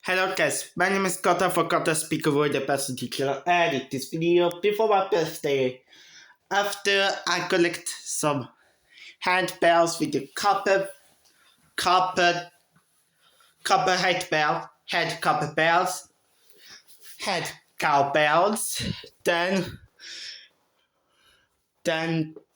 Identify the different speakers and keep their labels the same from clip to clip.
Speaker 1: Hello guys, my name is Kota for Kota Speaker Word the Person Teacher. I edit this video before my birthday. After I collect some handbells with the copper head copper bells, head cowbells, then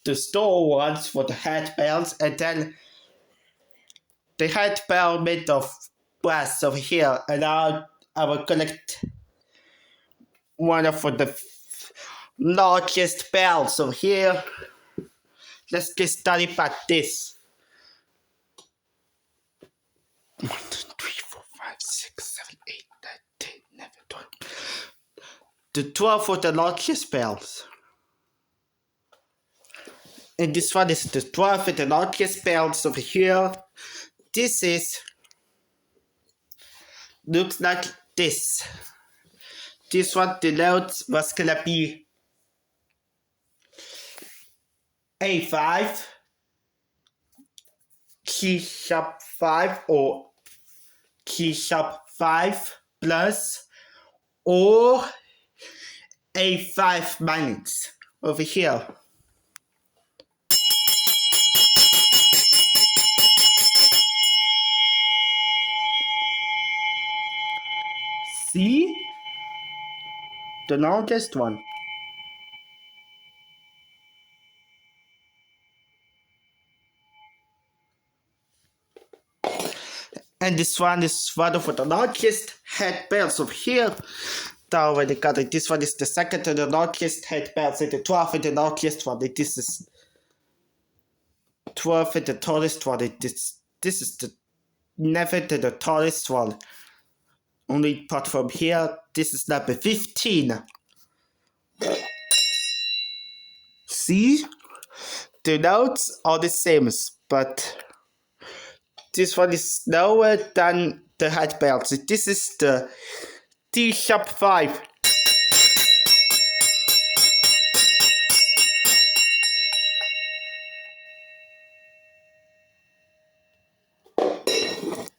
Speaker 1: the store ones for the head bells, and then the head bell made of brass over here, and I will collect one of the largest bells over here. Let's get started by this. 1, 2, 3, 4, 5, 6, 7, 8, 9, 10, 11, 12. The 12 are the largest bells. And this one is the 12 of the largest bells over here. This looks like this. This one, the notes was gonna be A5, key sharp 5 or key sharp 5 plus or A5 minus over here. See? The largest one. And this one is one of the largest head bells over here. I already got it. This one is the second to the largest head bells, and the 12th and the largest one. This is 12th and the tallest one. This is the never the tallest one. Only part from here. This is number 15. See? The notes are the same, but this one is lower than the head bells. This is the D sharp 5.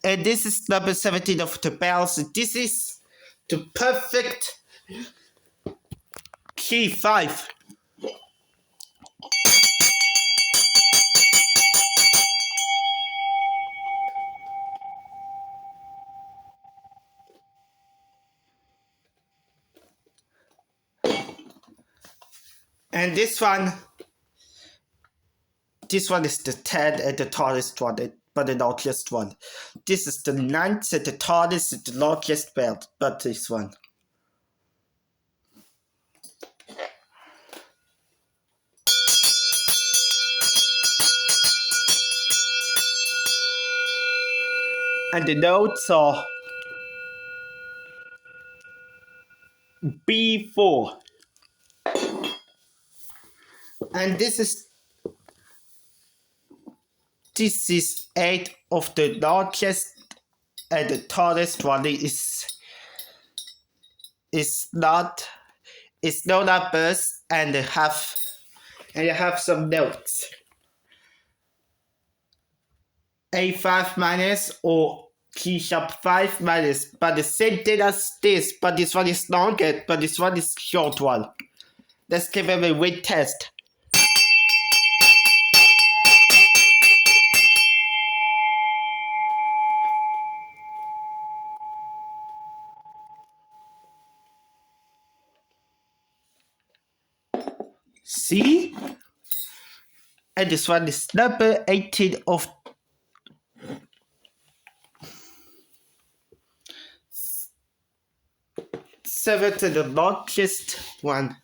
Speaker 1: And this is number 17 of the bells. This is the perfect key 5. And this one is the 10 and the tallest one, but the largest one. This is the 9th and the tallest and the largest belt, but this one. And the notes are B4. And this is 8 of the largest and the tallest one is no numbers and have some notes. A5 minus or key sharp 5 minus, but the same thing as this, but this one is longer, but this one is short one. Let's give it a weight test. See? And this one is number 18 of 7th and the largest one.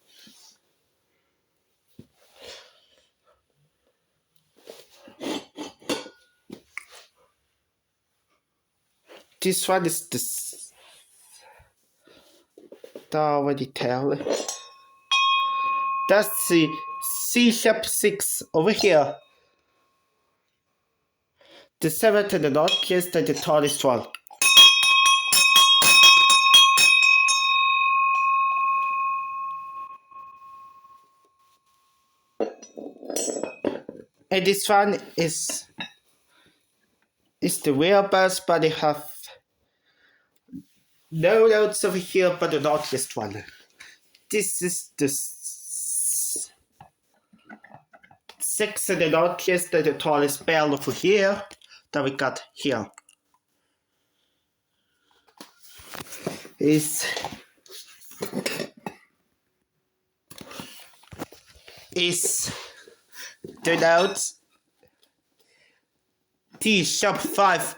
Speaker 1: This one is this. I already tell. That's the C sharp 6 over here. The 7th and the largest and the tallest one. And this one is the real bells, but they have no notes over here, but the largest one. This is the sixth and the largest and the tallest bell over here that we got here. Is the notes T sharp 5,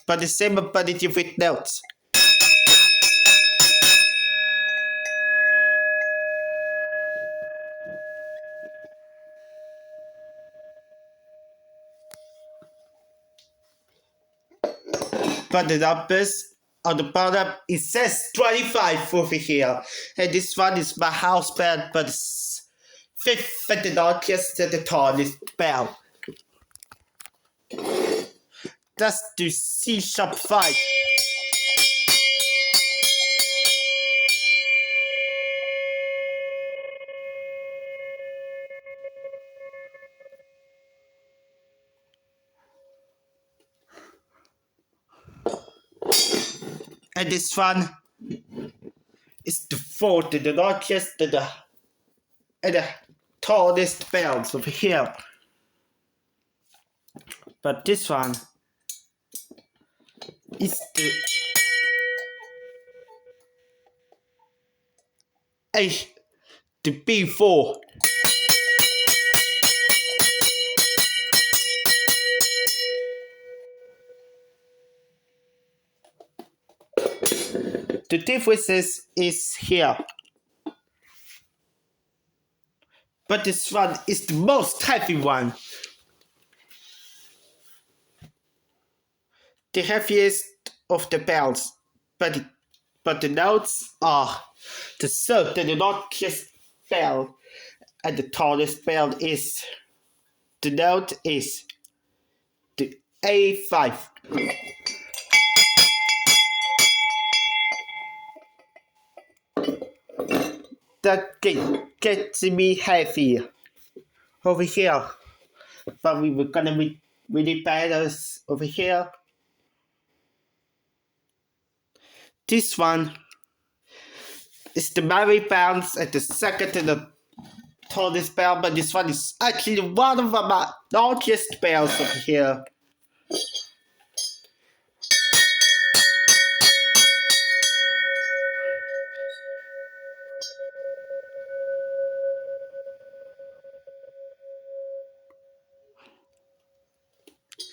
Speaker 1: but the same ability with notes. But the numbers on the bottom, it says 25 over here. And this one is my house bell, but it's fifth and the largest and the tallest bell. That's the C sharp 5. And this one is the fourth and the largest and the tallest bells over here. But this one is the B4. The difference is here. But this one is the most heavy one. The heaviest of the bells. But the notes are the third and the largest bell. And the tallest bell is, the note is the A5. That gets me heavy over here. But we were gonna be really bad over here. This one is the Mary Bounce at the second and the tallest bell, but this one is actually one of my largest bells over here.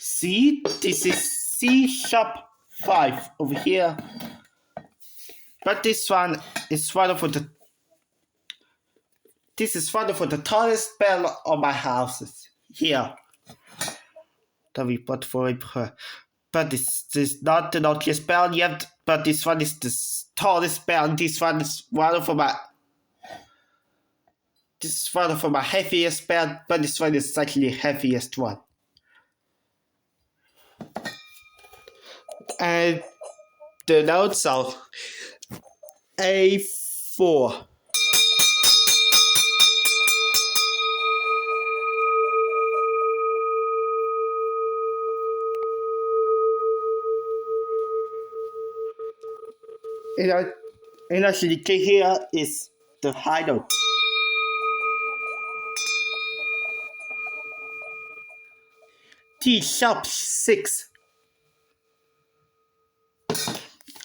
Speaker 1: See, this is C sharp 5 over here. But this one is one of the tallest bell on my houses here. That we bought for her. But this is not the largest bell yet, but this one is the tallest bell. This one is one of my heaviest bell, but this one is actually the heaviest one. And the notes are A4. And actually here is the high note. T sharp 6.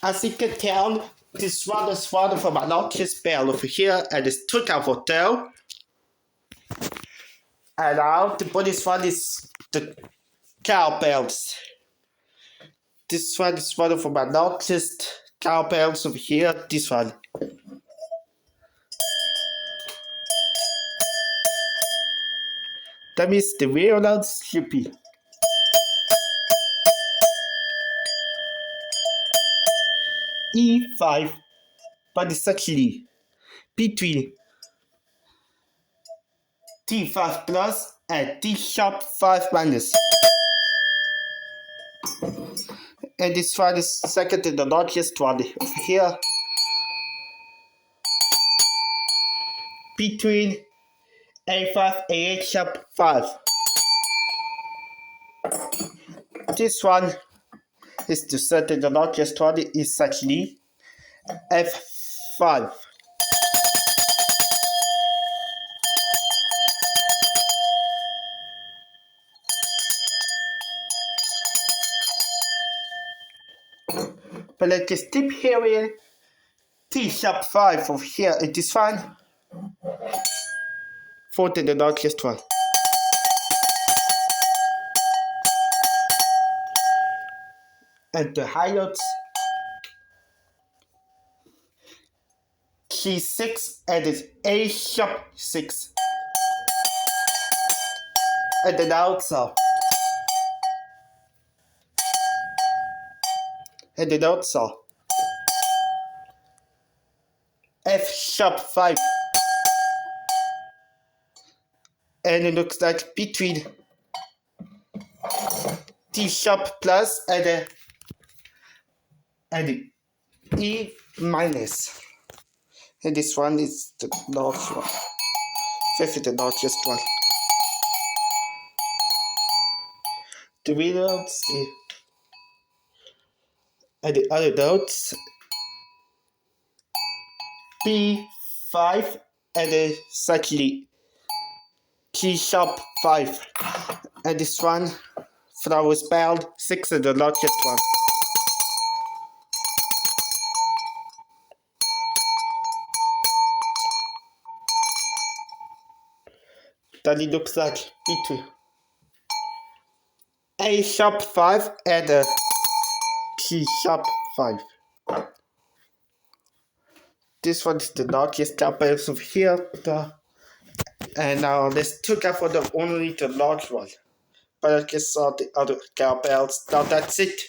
Speaker 1: As you can tell, this one is one of my largest bell over here, and it's 2 count for tail. And now the bonus one is the cowbells. This one is one of my largest cowbells over here. This one. That means the real loud sleepy. E5, but it's actually between D5 plus and D sharp 5 minus. And this one is second and the largest one over here. Between A5 and A sharp 5. This one is to set the largest one is actually F5. But let's just tip here in T sharp 5 over here. It is fine for the largest one. And the high notes key 6 and it's A sharp 6. And then also. And then also F sharp 5. And it looks like between D sharp plus and E minus. And this one is the large one. Fifth is the largest one. The real notes and the other notes B5 and slightly G sharp 5. And this one flower spelled 6 is the largest one. Then it looks like between A sharp 5 and G sharp 5. This one is the largest cowbells of here. And now let's look out for only the large one. But I just saw the other cowbells. Now that's it.